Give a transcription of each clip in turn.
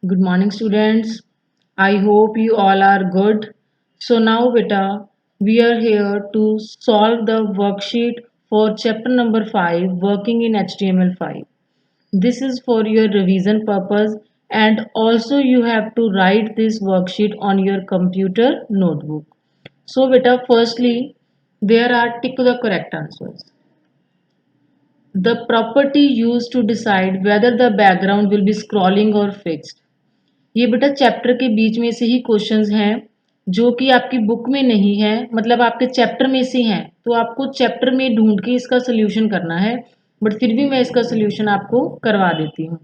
Good morning, students. I hope you all are good. So now, beta, we are here to solve the worksheet for chapter number 5, working in HTML5. This is for your revision purpose, and also you have to write this worksheet on your computer notebook. So, beta, firstly, there are tick the correct answers. The property used to decide whether the background will be scrolling or fixed. ये बेटा chapter के बीच में से ही questions हैं जो कि आपकी book में नहीं है, मतलब आपके चैप्टर में से हैं, तो आपको चैप्टर में ढूंढ के इसका सोल्यूशन करना है। बट फिर भी मैं इसका सोल्यूशन आपको करवा देती हूँ।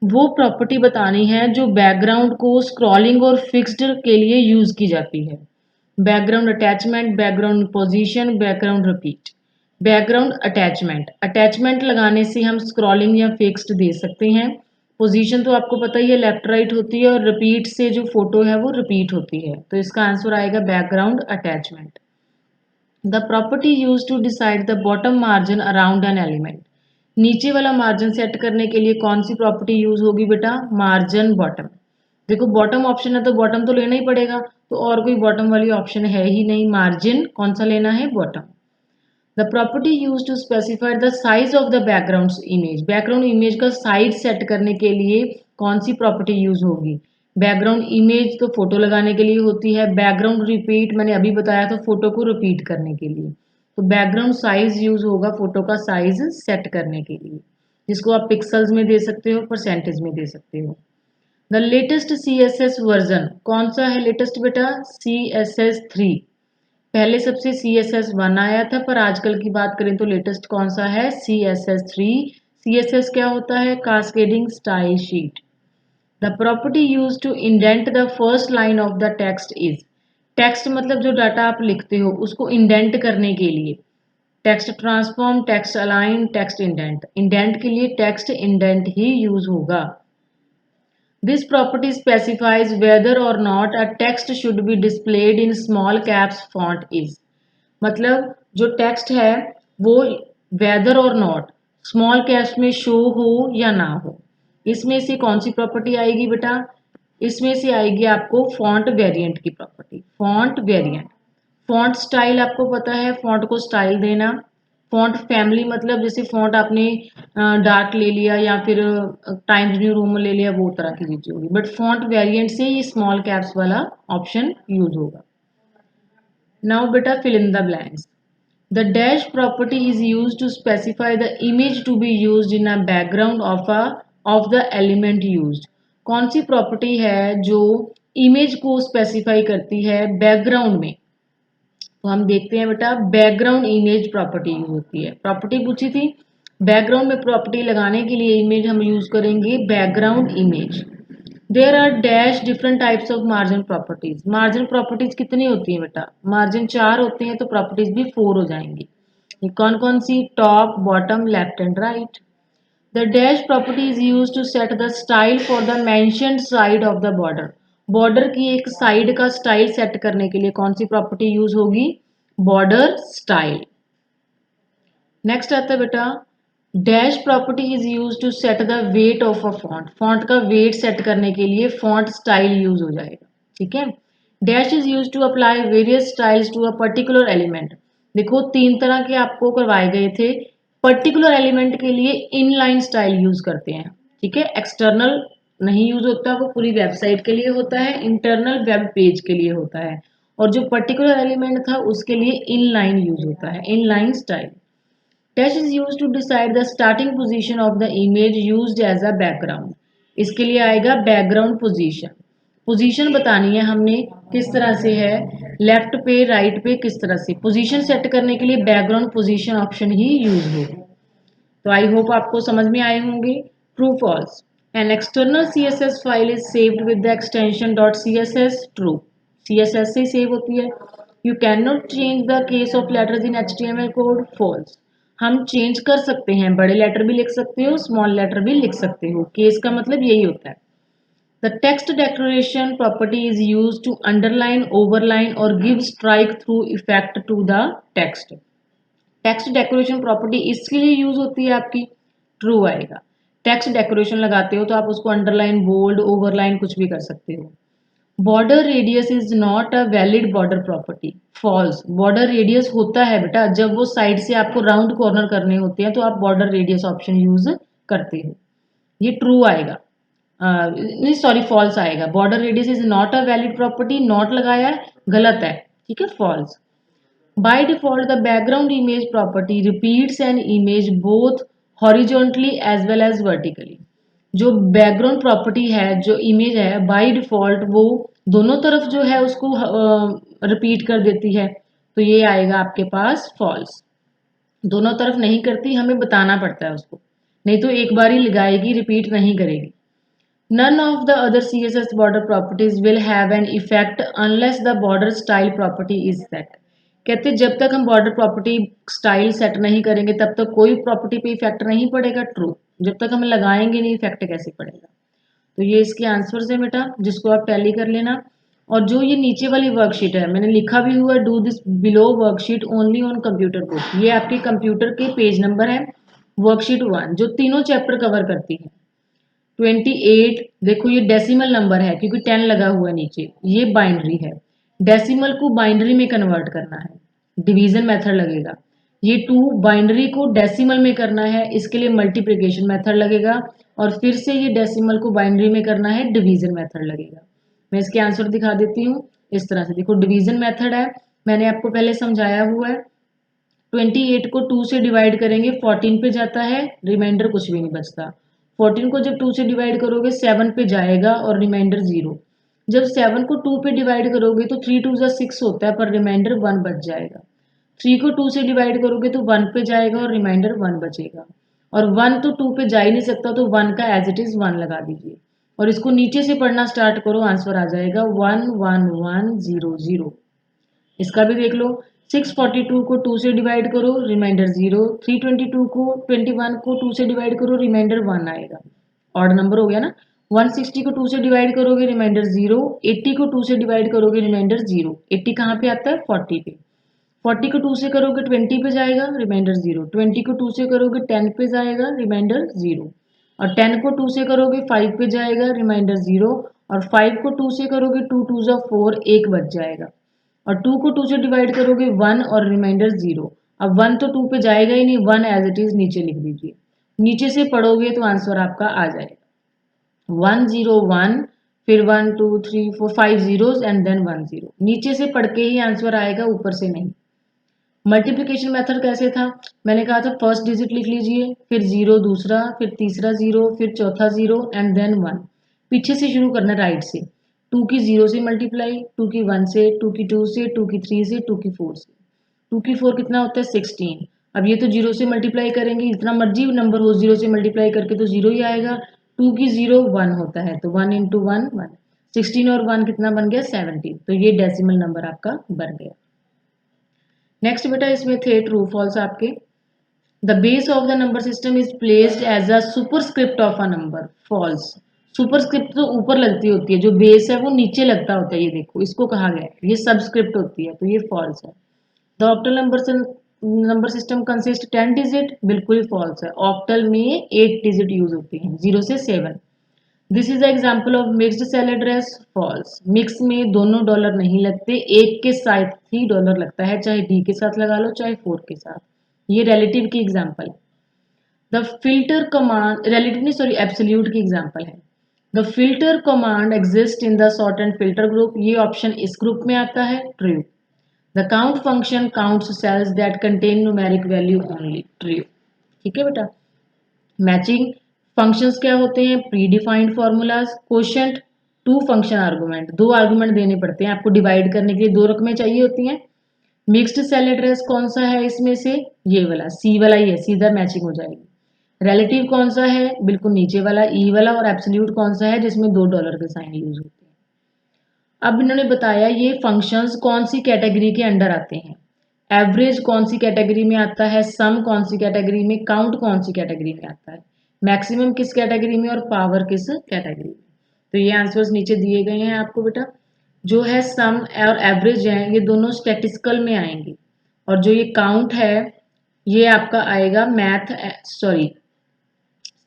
वो प्रॉपर्टी बतानी है जो बैकग्राउंड को स्क्रॉलिंग और फिक्स्ड के लिए यूज की जाती है। Background attachment, background position, background repeat. Background attachment, attachment लगाने से हम स्क्रॉलिंग या फिक्स्ड दे सकते हैं। पोजीशन तो आपको पता ही है, लेफ्ट राइट होती है, और रिपीट से जो फोटो है वो रिपीट होती है, तो इसका आंसर आएगा background attachment. The property used to decide the bottom margin around an element. नीचे वाला मार्जिन सेट करने के लिए कौन सी प्रॉपर्टी यूज होगी बेटा? Margin bottom. देखो बॉटम ऑप्शन है तो बॉटम तो लेना ही पड़ेगा, तो और कोई बॉटम वाली ऑप्शन है ही नहीं, मार्जिन कौन सा लेना है? Bottom. The property used to specify the size of the background image. Background image का साइज सेट करने के लिए कौन सी प्रॉपर्टी यूज होगी? बैकग्राउंड इमेज तो फोटो लगाने के लिए होती है, बैकग्राउंड रिपीट मैंने अभी बताया था फोटो को रिपीट करने के लिए, तो बैकग्राउंड साइज यूज होगा फोटो का साइज सेट करने के लिए, जिसको आप पिक्सल्स में दे सकते हो, परसेंटेज में दे सकते हो। द लेटेस्ट CSS वर्जन कौन सा है लेटेस्ट बेटा? CSS3। पहले सबसे CSS1 आया था, पर आजकल की बात करें तो लेटेस्ट कौन सा है? CSS3। CSS क्या होता है? Cascading style sheet. The property used to indent the first line of the text is. Text मतलब जो डाटा आप लिखते हो उसको इंडेंट करने के लिए text transform, text align, text indent. Indent के लिए टेक्स्ट इंडेंट ही यूज होगा। This property specifies whether or not a text should be displayed in small caps font is। मतलब जो टेक्स्ट है वो वेदर और नॉट स्मॉल कैप्स में show हो या ना हो, इसमें से कौन सी प्रॉपर्टी आएगी बेटा? इसमें से आएगी आपको फॉन्ट वेरिएंट की property. Font variant. Font style आपको पता है, फॉन्ट को स्टाइल देना। फॉन्ट फैमिली मतलब जैसे फॉन्ट आपने डार्क ले लिया या फिर टाइम्स न्यू रोमन ले लिया, वो तरह की चीजें होगी। बट फॉन्ट वेरिएंट से ही स्मॉल कैप्स वाला ऑप्शन यूज होगा। नाउ बेटा fill in the blanks. The dash property is used to specify the image to be used in a background of the element used। कौन सी property है जो image को specify करती है बैकग्राउंड में? तो हम देखते हैं बेटा, बैकग्राउंड इमेज प्रॉपर्टी यूज होती है। प्रॉपर्टी पूछी थी, बैकग्राउंड में प्रॉपर्टी लगाने के लिए इमेज हम यूज करेंगे background image. There are dash different types of margin properties. Margin properties कितनी होती है बेटा? मार्जिन 4 होते हैं, तो प्रॉपर्टीज भी 4 हो जाएंगी। ये कौन कौन सी? Top, bottom, left and right. The dash property is use to set the style for the mentioned side of the border. Border की एक साइड का स्टाइल सेट करने के लिए कौन सी प्रॉपर्टी यूज होगी? Border style. नेक्स्ट आता है बेटा, dash property is use to set the weight of a font. Font का वेट सेट करने के लिए फॉन्ट स्टाइल यूज हो जाएगा। ठीक है। Dash is use to apply various styles to a particular element. देखो 3 तरह के आपको करवाए गए थे। पर्टिकुलर एलिमेंट के लिए इनलाइन स्टाइल यूज करते हैं। ठीक है। एक्सटर्नल नहीं यूज होता, वो पूरी वेबसाइट के लिए होता है, इंटरनल वेब पेज के लिए होता है। और जो पर्टिकुलर एलिमेंट था उसके लिए इनलाइन यूज होता है, inline style. Dash is used to decide the starting position of the image used as a background। इसके लिए आएगा बैकग्राउंड पोजीशन। पोजीशन बतानी है हमने किस तरह से है, लेफ्ट पे राइट पे, किस तरह से पोजीशन सेट करने के लिए बैकग्राउंड पोजीशन ऑप्शन ही यूज होगा। तो आई होप आपको समझ में आए होंगे। True false. An external CSS file is saved with the extension .css। True, CSS से सेव होती है। You can not change the case of letters in HTML कोड। फॉल्स। हम चेंज कर सकते हैं, बड़े लेटर भी लिख सकते हो, स्मॉल लेटर भी लिख सकते हो। केस का मतलब यही होता है। The text decoration property is use to underline, overline और give strike through effect to the text. Text decoration property इसके लिए यूज होती है आपकी। ट्रू आएगा। टेक्स्ट डेकोरेशन लगाते हो तो आप उसको अंडरलाइन, बोल्ड, ओवरलाइन कुछ भी कर सकते हो। Border radius is not a valid border property, false. Border radius होता है बेटा जब वो साइड से आपको राउंड कॉर्नर करने होते हैं तो आप बॉर्डर रेडियस ऑप्शन यूज करते हो। ये ट्रू आएगा, नहीं सॉरी फॉल्स आएगा। Border radius is not a valid property, not लगाया है, गलत है, ठीक है, false. By default the background image property repeats an image both horizontally as well as vertically. जो बैकग्राउंड प्रॉपर्टी है, जो इमेज है, बाय डिफॉल्ट वो दोनों तरफ जो है उसको रिपीट कर देती है, तो ये आएगा आपके पास फॉल्स। दोनों तरफ नहीं करती, हमें बताना पड़ता है उसको, नहीं तो एक बार ही लगाएगी, रिपीट नहीं करेगी। None of the other CSS border properties will have an effect unless the border style property is set। कहते जब तक हम बॉर्डर प्रॉपर्टी स्टाइल सेट नहीं करेंगे तब तक कोई प्रॉपर्टी पे इफेक्ट नहीं पड़ेगा, ट्रू। जब तक हम लगाएंगे नहीं इफेक्ट कैसे पड़ेगा। तो ये इसके आंसर्स है बेटा, जिसको आप टैली कर लेना। और जो ये नीचे वाली वर्कशीट है, मैंने लिखा भी हुआ है do this below worksheet only on computer book. ये आपके कंप्यूटर के पेज नंबर है, वर्कशीट 1 जो तीनों चैप्टर कवर करती है। 28 देखो ये डेसिमल नंबर है क्योंकि 10 लगा हुआ है नीचे, ये बाइनरी है। डेसिमल को बाइनरी में कन्वर्ट करना है, डिवीजन मेथड लगेगा। ये 2 बाइनरी को डेसिमल में करना है, इसके लिए मल्टीप्लिकेशन मेथड लगेगा। और फिर से ये डेसिमल को बाइनरी में करना है, डिवीजन मेथड लगेगा। मैं इसके आंसर दिखा देती हूँ इस तरह से। देखो डिवीजन मेथड है, मैंने आपको पहले समझाया हुआ है। 28 को 2 से डिवाइड करेंगे 14 पे जाता है, रिमाइंडर कुछ भी नहीं बचता। 14 को जब 2 से डिवाइड करोगे 7 पे जाएगा और रिमाइंडर 0। जब 7 को 2 पे डिवाइड करोगे तो 3 2 6 होता है पर रिमाइंडर 1 बच जाएगा। 3 को 2 से डिवाइड करोगे तो 1 पे जाएगा और रिमाइंडर 1 बचेगा। और 1 तो 2 पे जा ही नहीं सकता तो 1 का एज इट इज 1 लगा दीजिए और इसको नीचे से पढ़ना स्टार्ट करो, आंसर आ जाएगा 1 1 1 0 0। इसका भी देख लो, 642 को 2 से डिवाइड करो, रिमाइंडर 0। 322 को 21 को 2 से डिवाइड करो, रिमाइंडर 1 आएगा। ऑड नंबर हो गया ना। 160 को 2 से डिवाइड करोगे, रिमाइंडर 0। 80 को 2 से डिवाइड करोगे, रिमाइंडर 0। 80 कहाँ पे आता है? 40 पे। 40 को 2 से करोगे 20 पे जाएगा, रिमाइंडर 0। 20 को 2 से करोगे 10 पे जाएगा, रिमाइंडर 0। और 10 को 2 से करोगे 5 पे जाएगा, रिमाइंडर 0। और 5 को 2 से करोगे 2 2 4, 1 बच जाएगा। और 2 को 2 से डिवाइड करोगे 1 और रिमाइंडर 0। अब 1 तो 2 पे जाएगा ही नहीं, 1 एज इट इज नीचे लिख दीजिए। नीचे से पढ़ोगे तो आंसर आपका आ जाएगा 1 0 1, फिर 1 2 3 4 5 जीरोस एंड देन 1 0। नीचे से पढ़ के ही आंसर आएगा, ऊपर से नहीं। मल्टीप्लिकेशन मेथड कैसे था? मैंने कहा था फर्स्ट डिजिट लिख लीजिए, फिर 0 दूसरा, फिर तीसरा 0, फिर चौथा 0 एंड देन 1। पीछे से शुरू करना, राइट से। 2 की 0 से मल्टीप्लाई, 2 की 1 से, 2 की 2 से, 2 की 3 से, 2 की 4 से। 2 की 4 कितना होता है? 16। अब ये तो 0 से मल्टीप्लाई करेंगे, जितना मर्जी नंबर हो 0 से मल्टीप्लाई करके तो 0 ही आएगा। 2 की 0 1 होता है तो 1 इंटू 1 1। 16 और 1 कितना बन गया? 17। तो ये डेसिमल नंबर आपका बन गया। नेक्स्ट बेटा इसमें थे ट्रू फॉल्स आपके। The base of the number system is placed as a superscript of a number, false. Superscript तो ऊपर लगती होती है, जो बेस है वो नीचे लगता होता है, ये देखो इसको कहा गया है, ये सबस्क्रिप्ट होती है, तो ये फॉल्स है। The octal number system consist 10 digit, बिल्कुल ही फॉल्स है। ऑक्टल में 8 डिजिट यूज होते हैं, 0 से 7। This is example of mixed cell address, false. Mix में दोनों डॉलर नहीं लगते, एक के साथ ही डॉलर लगता है, चाहे डी के साथ लगा लो चाहे 4 के साथ। ये रिलेटिव की example. The filter command, relative नहीं सॉरी एब्सोल्यूट की एग्जाम्पल है। The filter command exist in the sort and filter group, ये ऑप्शन इस ग्रुप में आता है, true. The count function counts cells that contain numeric value only, true. ठीक है बेटा। मैचिंग फंक्शंस क्या होते हैं? Predefined formulas. Quotient, 2 function argument, 2 argument देने पड़ते हैं आपको, डिवाइड करने के लिए 2 रकमें चाहिए होती हैं। मिक्स्ड सेल एड्रेस कौन सा है इसमें से? ये वाला, सी वाला ही है, सीधा मैचिंग हो जाएगी। रिलेटिव कौन सा है? बिल्कुल नीचे वाला, ई वाला। और एब्सोल्यूट कौन सा है? जिसमें 2 डॉलर के साइन यूज होते हैं। अब इन्होंने बताया ये फंक्शंस कौन सी कैटेगरी के अंडर आते हैं। एवरेज कौन सी कैटेगरी में आता है, सम कौन सी कैटेगरी में, काउंट कौन सी कैटेगरी में आता है, मैक्सिमम किस कैटेगरी में और पावर किस कैटेगरी में। तो ये आंसर्स नीचे दिए गए हैं आपको बेटा। जो है सम और एवरेज है, ये दोनों स्टैटिस्टिकल में आएंगे। और जो ये काउंट है ये आपका आएगा मैथ सॉरी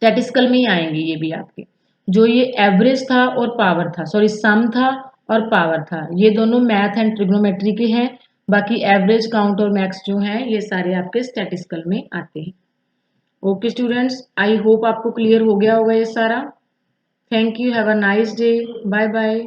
स्टैटिस्टिकल में ही आएंगे ये भी आपके। जो ये एवरेज था और पावर था, सॉरी सम था और पावर था, ये दोनों मैथ एंड ट्रिग्नोमेट्री के हैं। बाकी एवरेज, काउंट और मैक्स जो हैं ये सारे आपके स्टैटिस्टिकल में आते हैं। ओके स्टूडेंट्स, आई होप आपको क्लियर हो गया होगा ये सारा। Thank you, have a nice day, bye bye.